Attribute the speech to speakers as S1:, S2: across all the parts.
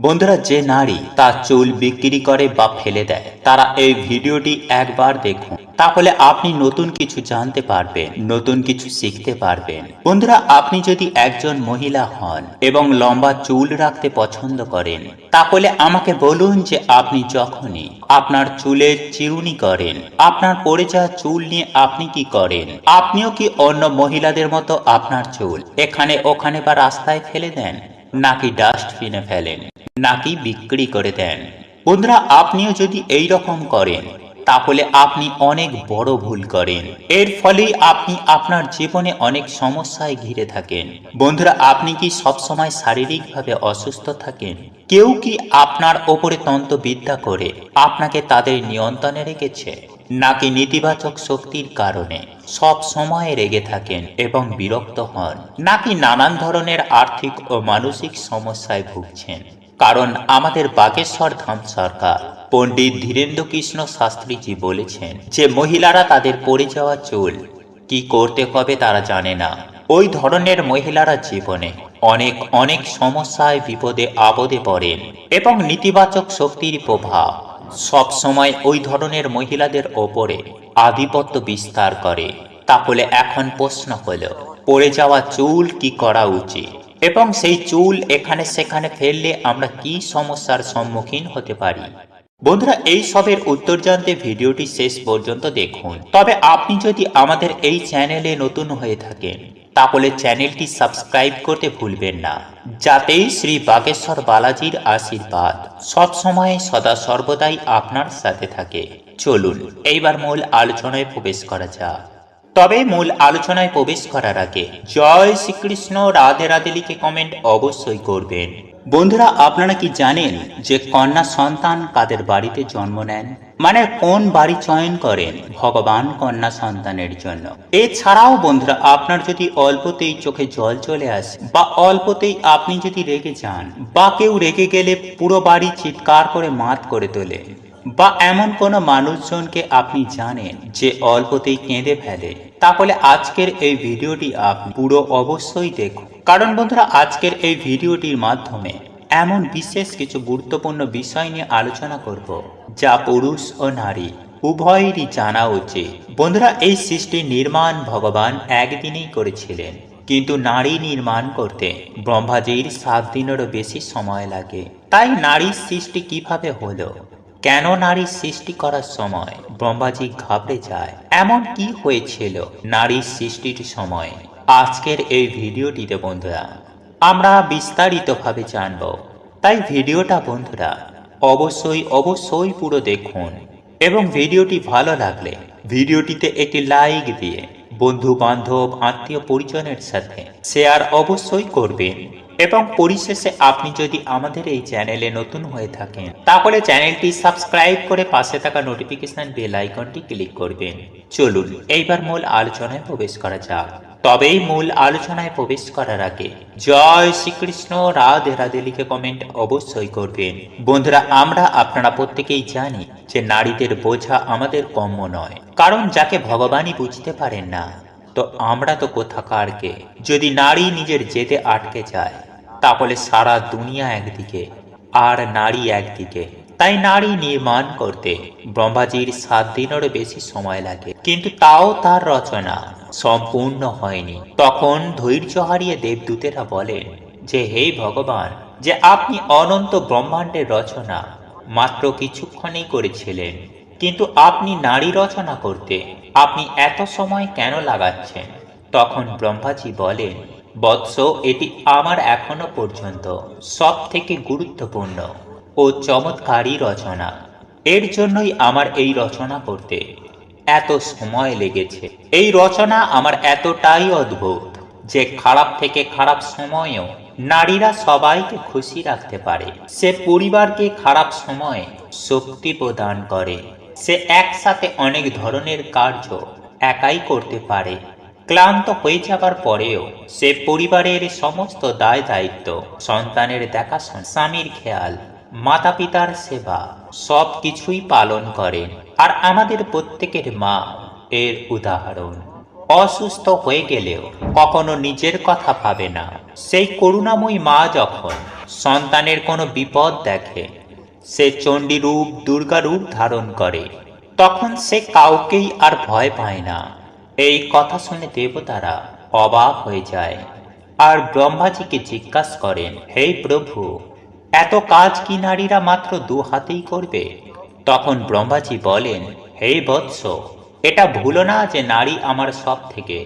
S1: বন্ধুরা, যে নারী তার চুল বিক্রি করে বা ফেলে দেয় তারা এই ভিডিওটি একবার দেখুন, তাহলে আপনি নতুন কিছু জানতে পারবেন, নতুন কিছু শিখতে পারবেন। বন্ধুরা, আপনি যদি একজন মহিলা হন এবং লম্বা চুল রাখতে পছন্দ করেন, তাহলে আমাকে বলুন যে আপনি যখনই আপনার চুলের চিরুনি করেন, আপনার পড়ে যাওয়া চুল নিয়ে আপনি কি করেন? আপনিও কি অন্য মহিলাদের মতো আপনার চুল এখানে ওখানে বা রাস্তায় ফেলে দেন, নাকি ডাস্টবিনে ফেলেন, নাকি বিক্রি করে দেন? বন্ধুরা, আপনিও যদি এই রকম করেন তাহলে আপনি অনেক বড় ভুল করেন। এর ফলে আপনি আপনার জীবনে অনেক সমস্যায় ঘিরে থাকেন। বন্ধুরা, আপনি কি সবসময় শারীরিকভাবে অসুস্থ থাকেন? কেউ কি আপনার ওপরে তন্ত্রবিদ্যা করে আপনাকে তাদের নিয়ন্ত্রণে রেখেছে, নাকি নেতিবাচক শক্তির কারণে সব সময় রেগে থাকেন এবং বিরক্ত হন, নাকি নানান ধরনের আর্থিক ও মানসিক সমস্যায় ভুগছেন? কারণ আমাদের বাগেশ্বর ধাম সরকার পণ্ডিত ধীরেন্দ্র কৃষ্ণ শাস্ত্রীজি বলেছেন যে মহিলারা তাদের পড়ে যাওয়া চুল কি করতে হবে তারা জানে না। ওই ধরনের মহিলারা জীবনে অনেক অনেক সমস্যায় বিপদে আপদে পড়েন এবং নেতিবাচক শক্তির প্রভাব সব সময় ওই ধরনের মহিলাদের ওপরে আধিপত্য বিস্তার করে। তাহলে এখন প্রশ্ন হলো, পড়ে যাওয়া চুল কি করা উচিত, এবং সেই চুল এখানে সেখানে ফেললে আমরা কি সমস্যার সম্মুখীন হতে পারি? বন্ধুরা, এই সবের উত্তর জানতে ভিডিওটি শেষ পর্যন্ত দেখুন। তবে আপনি যদি আমাদের এই চ্যানেলে নতুন হয়ে থাকেন তাহলে চ্যানেলটি সাবস্ক্রাইব করতে ভুলবেন না, যাতেই শ্রী বাগেশ্বর বালাজির আশীর্বাদ সবসময় সদা সর্বদাই আপনার সাথে থাকে। চলুন এইবার মূল আলোচনায় প্রবেশ করা যাক। তবে মূল আলোচনায় প্রবেশ করার আগে জয় শ্রীকৃষ্ণ, রাধে রাধে লিখে কমেন্ট অবশ্যই করবেন। বন্ধুরা, আপনারা কি জানেন যে কন্যা সন্তান কাদের বাড়িতে জন্ম নেন? মানে কোন বাড়ি চয়ন করেন ভগবান কন্যা সন্তানের জন্য? এছাড়াও বন্ধুরা, আপনার যদি অল্পতেই চোখে জল চলে আসে, বা অল্পতেই আপনি যদি রেগে যান, বা কেউ রেগে গেলে পুরো বাড়ি চিৎকার করে মাত করে তোলে, বা এমন কোনো মানুষজনকে আপনি জানেন যে অল্পতেই কেঁদে ফেলে, তাহলে আজকের এই ভিডিওটি আপনি পুরো অবশ্যই দেখুন। কারণ বন্ধুরা, আজকের এই ভিডিওটির মাধ্যমে এমন বিশেষ কিছু গুরুত্বপূর্ণ বিষয় নিয়ে আলোচনা করব যা পুরুষ ও নারী উভয়েরই জানা উচিত। বন্ধুরা, এই সৃষ্টির নির্মাণ ভগবান একদিনেই করেছিলেন, কিন্তু নারী নির্মাণ করতে ব্রহ্মাজির 7 দিনেরও বেশি সময় লাগে। তাই নারীর সৃষ্টি কিভাবে হলো, কেন নারীর সৃষ্টি করার সময় ব্রহ্মাজি ঘাবড়ে যায়, এমন কি হয়েছিল নারীর সৃষ্টির সময়, আজকের এই ভিডিওটিতে বন্ধুরা আমরা বিস্তারিতভাবে জানব। তাই ভিডিওটা বন্ধুরা অবশ্যই অবশ্যই পুরো দেখুন, এবং ভিডিওটি ভালো লাগলে ভিডিওটিতে একটি লাইক দিয়ে বন্ধু বান্ধব আত্মীয় পরিজনের সাথে শেয়ার অবশ্যই করবেন। এবং পরিশেষে আপনি যদি আমাদের এই চ্যানেলে নতুন হয়ে থাকেন তাহলে চ্যানেলটি সাবস্ক্রাইব করে পাশে থাকা নোটিফিকেশন বেল আইকনটি ক্লিক করবেন। চলুন এইবার মূল আলোচনায় প্রবেশ করা যাক। তবেই মূল আলোচনায় প্রবেশ করার আগে জয় শ্রীকৃষ্ণ, রাধে রাধে লিখে কমেন্ট অবশ্যই করবেন। বন্ধুরা, আমরা আপনারা প্রত্যেকেই জানি যে নারীদের বোঝা আমাদের কম্য নয়, কারণ যাকে ভগবানই বুঝতে পারেন না তো আমরা তো কোথাকার কে। যদি নারী নিজের জেদে আটকে যায় তাহলে সারা দুনিয়া একদিকে আর নারী একদিকে। তাই নারী নির্মাণ করতে ব্রহ্মাজির 7 দিনেরও বেশি সময় লাগে, কিন্তু তাও তার রচনা সম্পূর্ণ হয়নি। তখন ধৈর্য হারিয়ে দেবদূতেরা বলেন যে হে ভগবান, যে আপনি অনন্ত ব্রহ্মাণ্ডের রচনা মাত্র কিছুক্ষণেই করেছিলেন, কিন্তু আপনি নারী রচনা করতে আপনি এত সময় কেন লাগাচ্ছেন? তখন ব্রহ্মাজি বলেন, বৎস, এটি আমার এখনো পর্যন্ত সব থেকে গুরুত্বপূর্ণ ও চমৎকারী রচনা। এর জন্যই আমার এই রচনা করতে এত সময় লেগেছে। এই রচনা আমার এতটাই অদ্ভুত যে খারাপ থেকে খারাপ সময়েও নারীরা সবাইকে খুশি রাখতে পারে। সে পরিবারকে খারাপ সময়ে শক্তি প্রদান করে। সে একসাথে অনেক ধরনের কার্য একাই করতে পারে। ক্লান্ত হয়ে যাবার পরেও সে পরিবারের সমস্ত দায় দায়িত্ব, সন্তানের দেখাশোনা, স্বামীর খেয়াল, মাতা পিতার সেবা সব কিছুই পালন করেন। আর আমাদের প্রত্যেকের মা এর উদাহরণ। অসুস্থ হয়ে গেলেও কখনো নিজের কথা ভাবে না। সেই করুণাময়ী মা যখন সন্তানের কোনো বিপদ দেখে, সে চণ্ডী রূপ দুর্গা রূপ ধারণ করে, তখন সে কাউকেই আর ভয় পায় না। এই কথা শুনে দেবতারা অবাক হয়ে যায় আর ব্রহ্মাজিকে জিজ্ঞাসা করেন, হে প্রভু, এত কাজ কি নারীরা মাত্র 2 হাতেই করবে? তখন ব্রহ্মাজি বলেন, হে বৎস, এটা ভুলো না যে নারী আমার সব থেকে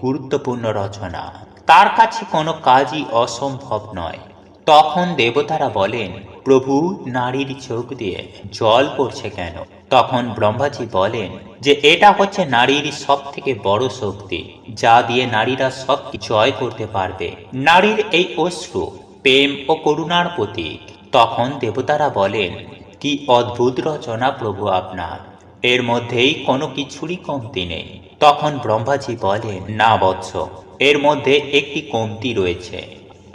S1: গুরুত্বপূর্ণ রচনা, তার কাছে কোনো কাজই অসম্ভব নয়। তখন দেবতারা বলেন, প্রভু, নারীর চোখ দিয়ে জল পড়ছে কেন? তখন ব্রহ্মাজি বলেন যে এটা হচ্ছে নারীর সব থেকে বড় শক্তি, যা দিয়ে নারীরা সব জয় করতে পারবে। নারীর এই অশ্রু প্রেম ও করুণার প্রতীক। তখন দেবতারা বলেন, কি অদ্ভুত রচনা প্রভু আপনার, এর মধ্যেই কোনো কিছুরই কমতি নেই। তখন ব্রহ্মাজি বলেন, না বৎস, এর মধ্যে একটি কমতি রয়েছে,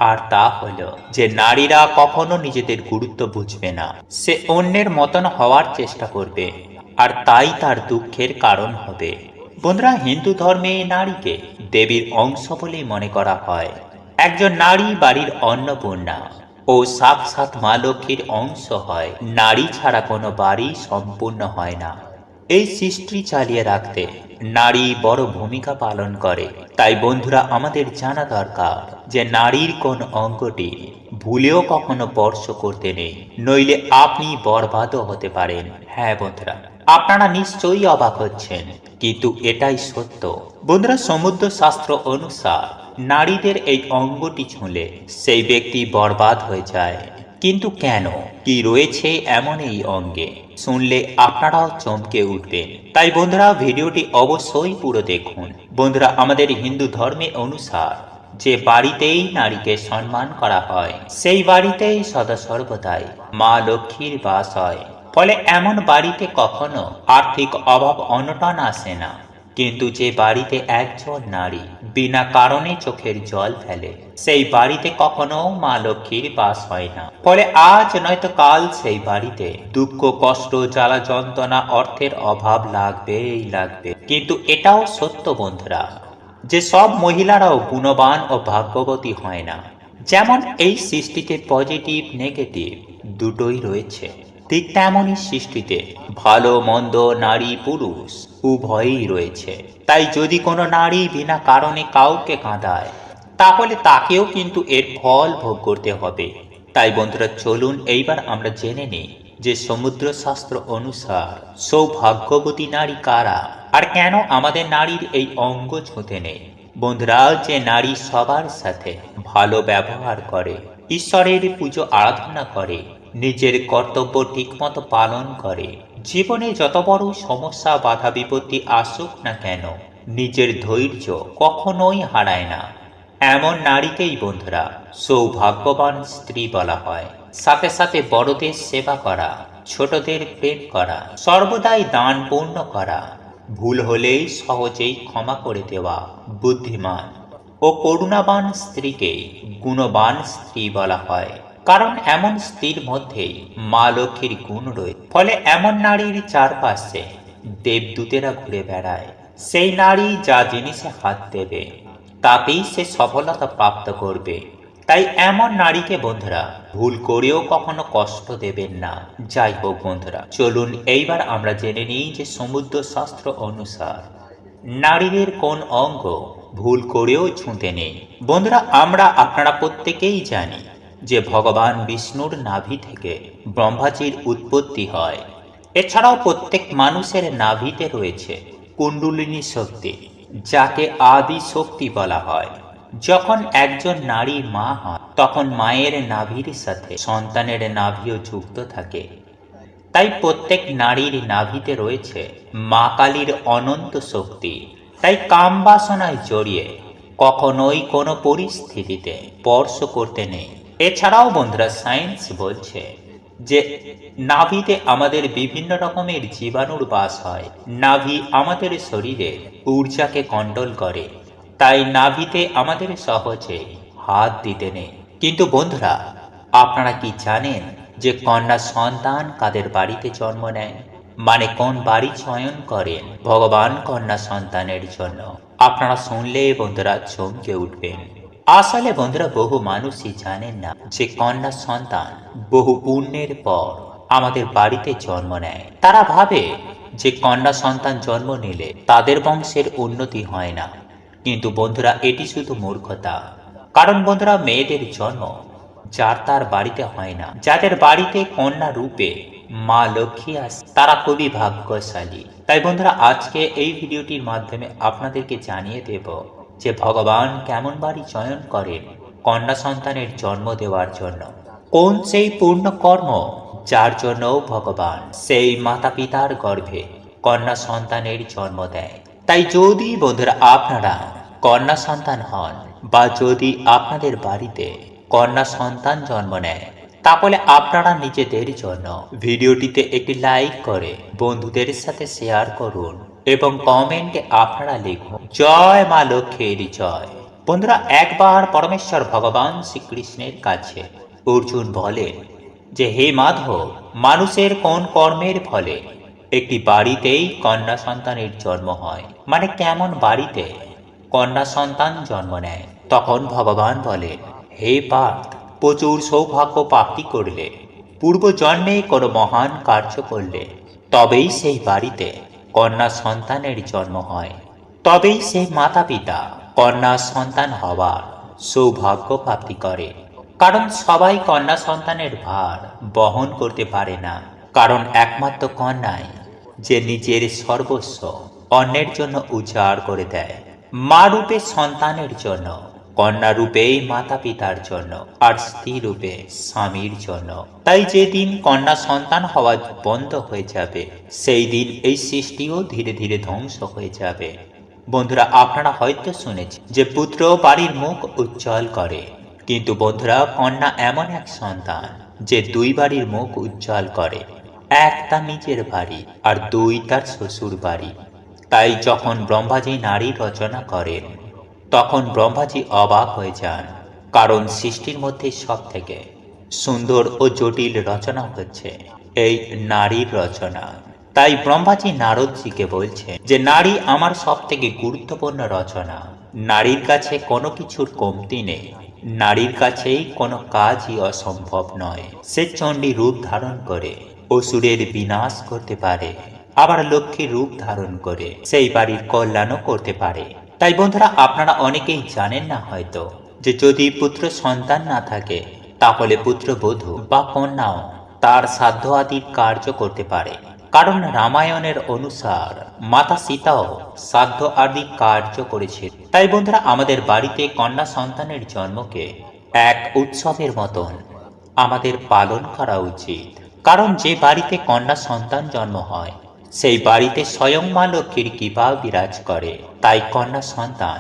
S1: আর তা হলো যে নারীরা কখনো নিজেদের গুরুত্ব বুঝবে না। সে অন্যের মতন হওয়ার চেষ্টা করবে, আর তাই তার দুঃখের কারণ হবে। বন্ধুরা, হিন্দু ধর্মে নারীকে দেবীর অংশ বলেই মনে করা হয়। একজন নারী বাড়ির অন্নপূর্ণা ও সাক্ষাৎ মা লক্ষ্মীর অংশ হয়। নারী ছাড়া কোনো বাড়ি সম্পূর্ণ হয় না। এই সৃষ্টি চালিয়ে রাখতে নারী বড় ভূমিকা পালন করে। তাই বন্ধুরা, আমাদের জানা দরকার যে নারীর কোন অঙ্গটি ভুলেও কখনো স্পর্শ করতে নেই, নইলে আপনি বরবাদও হতে পারেন। হ্যাঁ বন্ধুরা, আপনারা নিশ্চয়ই অবাক হচ্ছেন, কিন্তু এটাই সত্য। বন্ধুরা, সমুদ্র শাস্ত্র অনুসার নারীদের এই অঙ্গটি ছুঁলে সেই ব্যক্তি বরবাদ হয়ে যায়। কিন্তু কেন, কি রয়েছে এমন এই অঙ্গে? শুনলে আপনারাও চমকে উঠবেন। তাই বন্ধুরা, ভিডিওটি অবশ্যই পুরো দেখুন। বন্ধুরা, আমাদের হিন্দু ধর্মে অনুসার যে বাড়িতেই নারীকে সম্মান করা হয়, সেই বাড়িতেই সদা সর্বদাই মা লক্ষ্মীর বাস হয়। ফলে এমন বাড়িতে কখনো আর্থিক অভাব অনটন আসে না। কিন্তু যে বাড়িতে একজন নারী বিনা কারণে চোখের জল ফেলে, সেই বাড়িতে কখনো মা লক্ষ্মীর বাস হয় না। ফলে আজ নয়তো কাল সেই বাড়িতে দুঃখ, কষ্ট, জ্বালা যন্ত্রণা, অর্থের অভাব লাগবেই লাগবে। কিন্তু এটাও সত্য বন্ধুরা, যে সব মহিলারাও গুণবান ও ভাগ্যবতী হয় না। যেমন এই সৃষ্টিতে পজিটিভ নেগেটিভ দুটোই রয়েছে, ঠিক তেমনই সৃষ্টিতে ভালো মন্দ, নারী পুরুষ উভয়ই রয়েছে। তাই যদি কোনো নারী বিনা কারণে কাউকে কাঁদায়, তাহলে তাকেও কিন্তু এর ফল ভোগ করতে হবে। তাই বন্ধুরা, চলুন এইবার আমরা জেনে নিই যে সমুদ্র শাস্ত্র অনুসার সৌভাগ্যবতী নারী কারা, আর কেন আমাদের নারীর এই অঙ্গ ছুঁতে নেই। বন্ধুরা, যে নারী সবার সাথে ভালো ব্যবহার করে, ঈশ্বরের পুজো আরাধনা করে, নিজের কর্তব্য ঠিকমতো পালন করে, জীবনে যত বড় সমস্যা বাধা বিপত্তি আসুক না কেন, নিজের ধৈর্য কখনোই হারায় না, এমন নারীকেই বন্ধুরা সৌভাগ্যবান স্ত্রী বলা হয়। সাথে সাথে বড়দের সেবা করা, ছোটদের প্রেম করা, সর্বদাই দান পূর্ণ করা, ভুল হলেই সহজেই ক্ষমা করে দেওয়া, বুদ্ধিমান ও করুণাবান স্ত্রীকে গুণবান স্ত্রী বলা হয়। কারণ এমন স্ত্রীর মধ্যেই মা লক্ষ্মীর গুণ রয়েছে। ফলে এমন নারীর চারপাশে দেবদূতেরা ঘুরে বেড়ায়। সেই নারী যা জিনিসে হাত দেবে, তাতেই সে সফলতা প্রাপ্ত করবে। তাই এমন নারীকে বন্ধুরা ভুল করেও কখনো কষ্ট দেবেন না। যাই হোক বন্ধুরা, চলুন এইবার আমরা জেনে নিই যে সমুদ্র শাস্ত্র অনুসার নারীদের কোন অঙ্গ ভুল করেও ছুঁতে নেই। বন্ধুরা, আপনারা প্রত্যেকেই জানি যে ভগবান বিষ্ণুর নাভি থেকে ব্রহ্মাজির উৎপত্তি হয়। এছাড়াও প্রত্যেক মানুষের নাভিতে রয়েছে কুণ্ডলিনী শক্তি, যাকে আদি শক্তি বলা হয়। যখন একজন নারী মা হয়, তখন মায়ের নাভির সাথে সন্তানের নাভিও যুক্ত থাকে। তাই প্রত্যেক নারীর নাভিতে রয়েছে মা কালীর অনন্ত শক্তি। তাই কাম বাসনায় জড়িয়ে কখনোই কোনো পরিস্থিতিতে স্পর্শ করতে নেই। এছাড়াও বন্ধুরা, সায়েন্স বলছে যে নাভিতে আমাদের বিভিন্ন রকমের জীবাণুর বাস হয়। নাভি আমাদের শরীরে ঊর্জাকে কন্ট্রোল করে। তাই নাভিতে আমাদের সহজে হাত দিতে নেই। কিন্তু বন্ধুরা, আপনারা কি জানেন যে কন্যা সন্তান কাদের বাড়িতে জন্ম নেয়? মানে কোন বাড়ি চয়ন করেন ভগবান কন্যা সন্তানের জন্য? আপনারা শুনলে বন্ধুরা চমকে উঠবেন। আসলে বন্ধুরা বহু মানুষই জানেন না যে কন্যা সন্তান বহু পুণ্যের পর আমাদের বাড়িতে জন্ম নেয়। তারা ভাবে যে কন্যা সন্তান জন্ম নিলে তাদের বংশের উন্নতি হয় না, কিন্তু বন্ধুরা এটি শুধু মূর্খতা। কারণ বন্ধুরা মেয়েদের জন্ম যার তার বাড়িতে হয় না, যাদের বাড়িতে কন্যা রূপে মা লক্ষ্মী আসে তারা খুবই ভাগ্যশালী। তাই বন্ধুরা আজকে এই ভিডিওটির মাধ্যমে আপনাদেরকে জানিয়ে দেব যে ভগবান কেমন বাড়ি চয়ন করেন কন্যা সন্তানের জন্ম দেওয়ার জন্য। কোন সেই পূর্ণ কর্ম যার জন্য ভগবান সেই মাতা পিতার গর্ভে কন্যা সন্তানের জন্ম দেয়। তাই যদি বন্ধুরা আপনারা কন্যা সন্তান হন বা যদি আপনাদের বাড়িতে কন্যা সন্তান জন্ম নেয়, তাহলে আপনারা নিজেদের জন্য ভিডিওটিতে একটি লাইক করে বন্ধুদের সাথে শেয়ার করুন এবং কমেন্টে আপনারা লিখুন জয় মা লক্ষ্মীর জয়। বন্ধুরা একবার পরমেশ্বর ভগবান শ্রীকৃষ্ণের কাছে অর্জুন বলেন যে হে মাধব, মানুষের কোন কর্মের ফলে একটি বাড়িতেই কন্যা সন্তানের জন্ম হয়, মানে কেমন বাড়িতে কন্যা সন্তান জন্ম নেয়? তখন ভগবান বলেন, হে পার্থ, প্রচুর সৌভাগ্য প্রাপ্তি করলে, পূর্ব জন্মে কোনো মহান কার্য করলে তবেই সেই বাড়িতে কন্যা সন্তানের জন্ম হয়, তবেই সেই মাতা পিতা কন্যা সন্তান হওয়ার সৌভাগ্য প্রাপ্তি করে। কারণ সবাই কন্যা সন্তানের ভার বহন করতে পারে না, কারণ একমাত্র কন্যাই যে নিজের সর্বস্ব অন্যের জন্য উজাড় করে দেয়। মা রূপে সন্তানের জন্য, কন্যা রূপেই মাতা পিতার জন্য, আর স্ত্রী রূপে স্বামীর জন্য। তাই যেদিন কন্যা সন্তান হওয়া বন্ধ হয়ে যাবে, সেই দিন এই সৃষ্টিও ধীরে ধীরে ধ্বংস হয়ে যাবে। বন্ধুরা আপনারা হয়তো শুনেছেন যে পুত্র বাড়ির মুখ উজ্জ্বল করে, কিন্তু বন্ধুরা কন্যা এমন এক সন্তান যে দুই বাড়ির মুখ উজ্জ্বল করে, এক তার নিজের বাড়ি আর দুই তার শ্বশুর বাড়ি। তাই যখন ব্রহ্মাজি নারী রচনা করেন তখন ব্রহ্মাজি অবাক হয়ে যান, কারণ সৃষ্টির মধ্যে সব থেকে সুন্দর ও জটিল রচনা হচ্ছে এই নারীর রচনা। তাই ব্রহ্মাজি নারদজিকে বলছেন যে নারী আমার সব থেকে গুরুত্বপূর্ণ রচনা। নারীর কাছে কোনো কিছুর কমতি নেই, নারীর কাছেই কোনো কাজই অসম্ভব নয়। সে চণ্ডী রূপ ধারণ করে অসুরের বিনাশ করতে পারে, আবার লক্ষ্মীর রূপ ধারণ করে সেই বাড়ির কল্যাণও করতে পারে। তাই বন্ধুরা আপনারা অনেকেই জানেন না হয়তো যে যদি পুত্র সন্তান না থাকে তাহলে পুত্রবধূ বা কন্যাও তার সাধ্য আদির কার্য করতে পারে। কারণ রামায়ণের অনুসার মাতা সীতাও সাধ্য আদি কার্য করেছিল। তাই বন্ধুরা আমাদের বাড়িতে কন্যা সন্তানের জন্মকে এক উৎসবের মতন আমাদের পালন করা উচিত। কারণ যে বাড়িতে কন্যা সন্তান জন্ম হয় সেই বাড়িতে স্বয়ং মা লক্ষ্মীর কৃপা বিরাজ করে। তাই কন্যা সন্তান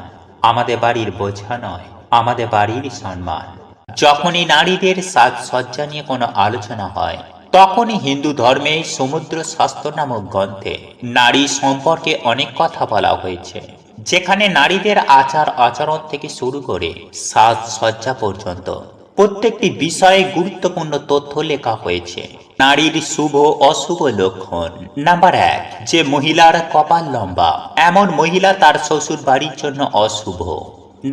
S1: আমাদের বাড়ির বোঝা নয়, আমাদের বাড়ির সম্মান। যখনই নারীদের সাজসজ্জা নিয়ে কোনো আলোচনা হয় তখনই হিন্দু ধর্মে সমুদ্র শাস্ত্র নামক গ্রন্থে নারী সম্পর্কে অনেক কথা বলা হয়েছে, যেখানে নারীদের আচার আচরণ থেকে শুরু করে সাজসজ্জা পর্যন্ত প্রত্যেকটি বিষয়ে গুরুত্বপূর্ণ তথ্য লেখা হয়েছে। নারীর শুভ অশুভ লক্ষণ। নাম্বার 1, যে মহিলার কপাল লম্বা, এমন মহিলা তার শ্বশুর বাড়ির জন্য অশুভ।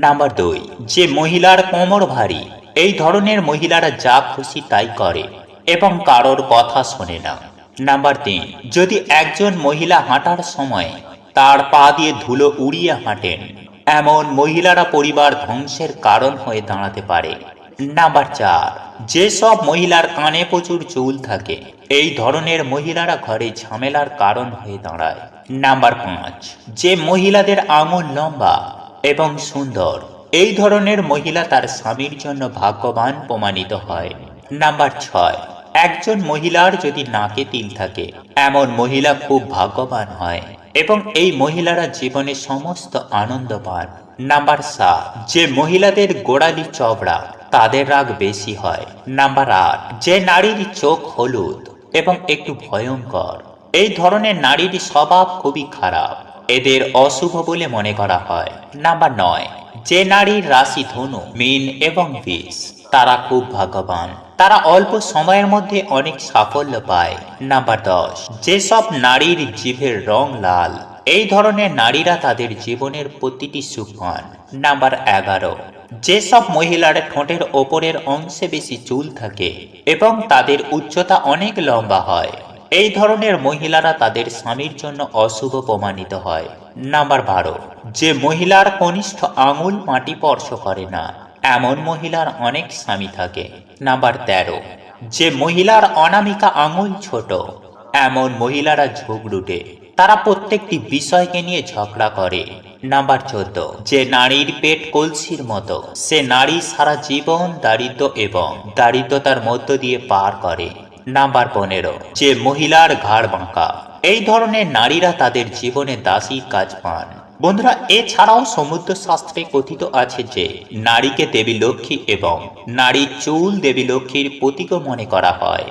S1: নাম্বার 2, যে মহিলার কোমর ভারী, এই ধরনের মহিলারা যা খুশি তাই করে এবং কারোর কথা শোনে না। নাম্বার 3, যদি একজন মহিলা হাঁটার সময় তার পা দিয়ে ধুলো উড়িয়ে হাঁটেন, এমন মহিলারা পরিবার ধ্বংসের কারণ হয়ে দাঁড়াতে পারে। নাম্বার 4, যেসব মহিলার কানে প্রচুর চুল থাকে, এই ধরনের মহিলারা ঘরে ঝামেলার কারণ হয়ে দাঁড়ায়। নাম্বার 5, যে মহিলাদের আঙুল লম্বা এবং সুন্দর, এই ধরনের মহিলা তার স্বামীর জন্য ভাগ্যবান প্রমাণিত হয়। নাম্বার 6, একজন মহিলার যদি নাকে তিল থাকে, এমন মহিলা খুব ভাগ্যবান হয় এবং এই মহিলারা জীবনে সমস্ত আনন্দ পান। নাম্বার 7, যে মহিলাদের গোড়ালি চওড়া, তাদের রাগ বেশি হয়। নাম্বার 8, যে নারীর চোখ হলুদ এবং একটু ভয়ঙ্কর, এই ধরনের নারীর স্বভাব খুবই খারাপ, এদের অশুভ বলে মনে করা হয়। নাম্বার 9, যে নারীর রাশি ধনু, মীন এবং বৃষ, তারা খুব ভাগ্যবান, তারা অল্প সময়ের মধ্যে অনেক সাফল্য পায়। নাম্বার 10, যেসব নারীর জিভের রং লাল, এই ধরনের নারীরা তাদের জীবনের প্রতিটি সুখ পান। নাম্বার 11, যেসব মহিলার ঠোঁটের ওপরের অংশে বেশি চুল থাকে এবং তাদের উচ্চতা অনেক লম্বা হয়, এই ধরনের মহিলারা তাদের স্বামীর জন্য অশুভ প্রমাণিত হয়। নাম্বার 12, যে মহিলার কনিষ্ঠ আঙুল মাটি স্পর্শ করে না, এমন মহিলার অনেক স্বামী থাকে। নাম্বার 13, যে মহিলার অনামিকা আঙুল ছোট, এমন মহিলারা ঝগড়ুটে, তারা প্রত্যেকটি বিষয়কে নিয়ে ঝগড়া করে। নাম্বার 14, যে নারীর পেট কলসির মতো, সে নারী সারা জীবন দারিদ্র এবং দারিদ্রতার মধ্য দিয়ে পার করে। নাম্বার 15, যে মহিলার ঘাড় বাঁকা, এই ধরনের নারীরা তাদের জীবনে দাসীর কাজ পান। বন্ধুরা, এছাড়াও সমুদ্র শাস্ত্রে কথিত আছে যে নারীকে দেবী লক্ষ্মী এবং নারীর চুল দেবী লক্ষ্মীর প্রতীকও মনে করা হয়।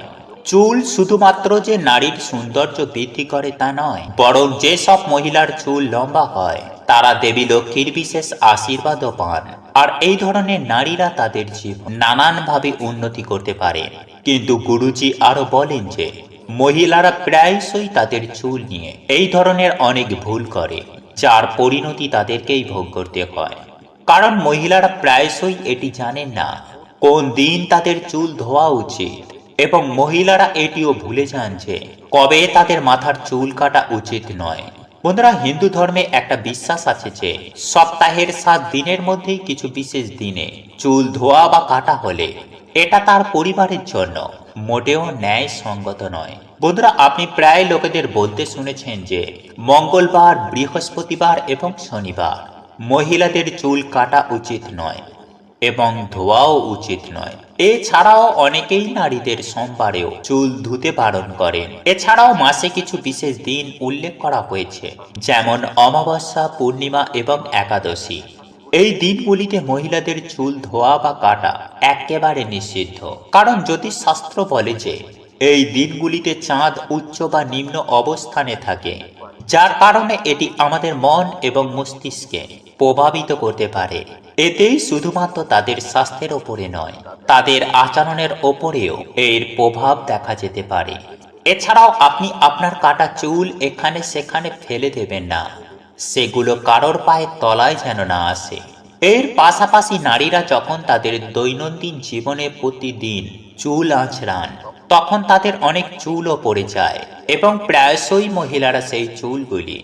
S1: চুল শুধুমাত্র যে নারীর সৌন্দর্য বৃদ্ধি করে তা নয়, বরং যেসব মহিলার চুল লম্বা হয় তারা দেবী লক্ষ্মীর বিশেষ আশীর্বাদও পান। আর এই ধরনের নারীরা তাদের জীবন নানানভাবে উন্নতি করতে পারে। কিন্তু গুরুজি আরো বলেন যে মহিলারা প্রায়শই তাদের চুল নিয়ে এই ধরনের অনেক ভুল করে, যার পরিণতি তাদেরকেই ভোগ করতে হয়। কারণ মহিলারা প্রায়শই এটি জানেন না কোন দিন তাদের চুল ধোয়া উচিত, এবং মহিলারা এটিও ভুলে যান যে কবে তাদের মাথার চুল কাটা উচিত নয়। বন্ধুরা, হিন্দু ধর্মে একটা বিশ্বাস আছে যে সপ্তাহের 7 দিনের মধ্যেই কিছু বিশেষ দিনে চুল ধোয়া বা কাটা হলে এটা তার পরিবারের জন্য মোটেও ন্যায় সঙ্গত নয়। বন্ধুরা, আপনি প্রায় লোকেদের বলতে শুনেছেন যে মঙ্গলবার, বৃহস্পতিবার এবং শনিবার মহিলাদের চুল কাটা উচিত নয় এবং ধোয়াও উচিত নয়। এছাড়াও অনেকেই নারীদের সোমবারেও চুল ধুতে বারণ করেন। এছাড়াও মাসে কিছু বিশেষ দিন উল্লেখ করা হয়েছে, যেমন অমাবস্যা, পূর্ণিমা এবং একাদশী। এই দিনগুলিতে মহিলাদের চুল ধোয়া বা কাটা একেবারে নিষিদ্ধ। কারণ জ্যোতিষশাস্ত্র বলে যে এই দিনগুলিতে চাঁদ উচ্চ বা নিম্ন অবস্থানে থাকে, যার কারণে এটি আমাদের মন এবং মস্তিষ্কে প্রভাবিত করতে পারে। এতেই শুধুমাত্র তাদের স্বাস্থ্যের ওপরে নয়, তাদের আচরণের ওপরেও এর প্রভাব দেখা যেতে পারে। এছাড়াও আপনি আপনার কাটা চুল এখানে সেখানে ফেলে দেবেন না, সেগুলো কারোর পায়ের তলায় যেন না আসে। এর পাশাপাশি নারীরা যখন তাদের দৈনন্দিন জীবনে প্রতিদিন চুল আঁচড়ান, তখন তাদের অনেক চুলও পড়ে যায় এবং প্রায়শই মহিলারা সেই চুলগুলি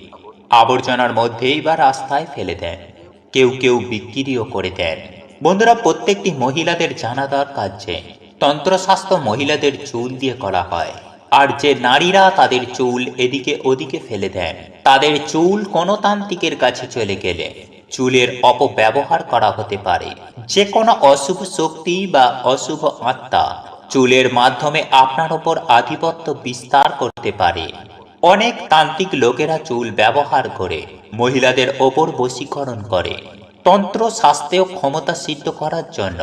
S1: আবর্জনার মধ্যেই বা রাস্তায় ফেলে দেন, কেউ কেউ বিক্রিও করে দেন। বন্ধুরা, প্রত্যেকটি মহিলাদের জানা দরকার যে তন্ত্রশাস্ত্র মহিলাদের চুল দিয়ে করা হয়। আর যে নারীরা তাদের চুল এদিকে ওদিকে ফেলে দেন, তাদের চুল কোনো তান্ত্রিকের কাছে চলে গেলে চুলের অপব্যবহার করা হতে পারে। যে কোনো অশুভ শক্তি বা অশুভ আত্মা চুলের মাধ্যমে আপনার ওপর আধিপত্য বিস্তার করতে পারে। অনেক তান্ত্রিক লোকেরা চুল ব্যবহার করে মহিলাদের ওপর বশীকরণ করে। তন্ত্র শাস্ত্রেও ক্ষমতা সিদ্ধ করার জন্য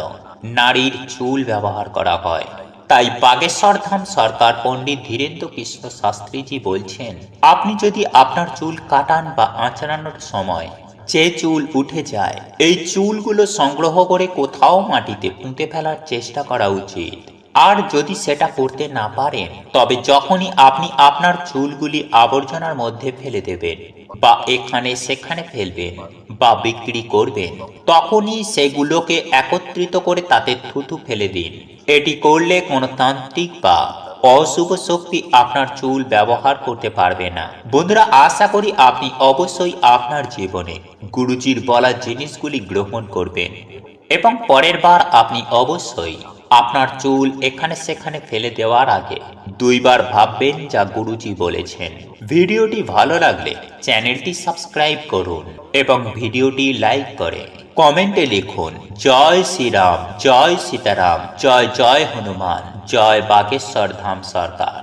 S1: নারীর চুল ব্যবহার করা হয়। তাই বাগেশ্বর ধাম সরকার পণ্ডিত ধীরেন্দ্র কৃষ্ণ শাস্ত্রীজি বলছেন, আপনি যদি আপনার চুল কাটান বা আঁচড়ানোর সময় যে চুল উঠে যায়, এই চুলগুলো সংগ্রহ করে কোথাও মাটিতে পুঁতে ফেলার চেষ্টা করা উচিত। আর যদি সেটা করতে না পারেন, তবে যখনই আপনি আপনার চুলগুলি আবর্জনার মধ্যে ফেলে দেবেন বা এখানে সেখানে ফেলবেন বা বিক্রি করবেন, তখনই সেগুলোকে একত্রিত করে তাতে থুতু ফেলে দিন। এটি করলে কোনো তান্ত্রিক বা অশুভ শক্তি আপনার চুল ব্যবহার করতে পারবে না। বন্ধুরা, আশা করি আপনি অবশ্যই আপনার জীবনে গুরুজির বলা জিনিসগুলি গ্রহণ করবেন এবং পরের বার আপনি অবশ্যই আপনার চুল এখানে সেখানে ফেলে দেওয়ার আগে 2 বার ভাববেন যা গুরুজি বলেছেন। ভিডিওটি ভালো লাগলে চ্যানেলটি সাবস্ক্রাইব করুন এবং ভিডিওটি লাইক করে কমেন্টে লিখুন জয় শ্রীরাম, জয় সীতারাম, জয় জয় হনুমান, জয় বাগেশ্বর ধাম সরকার।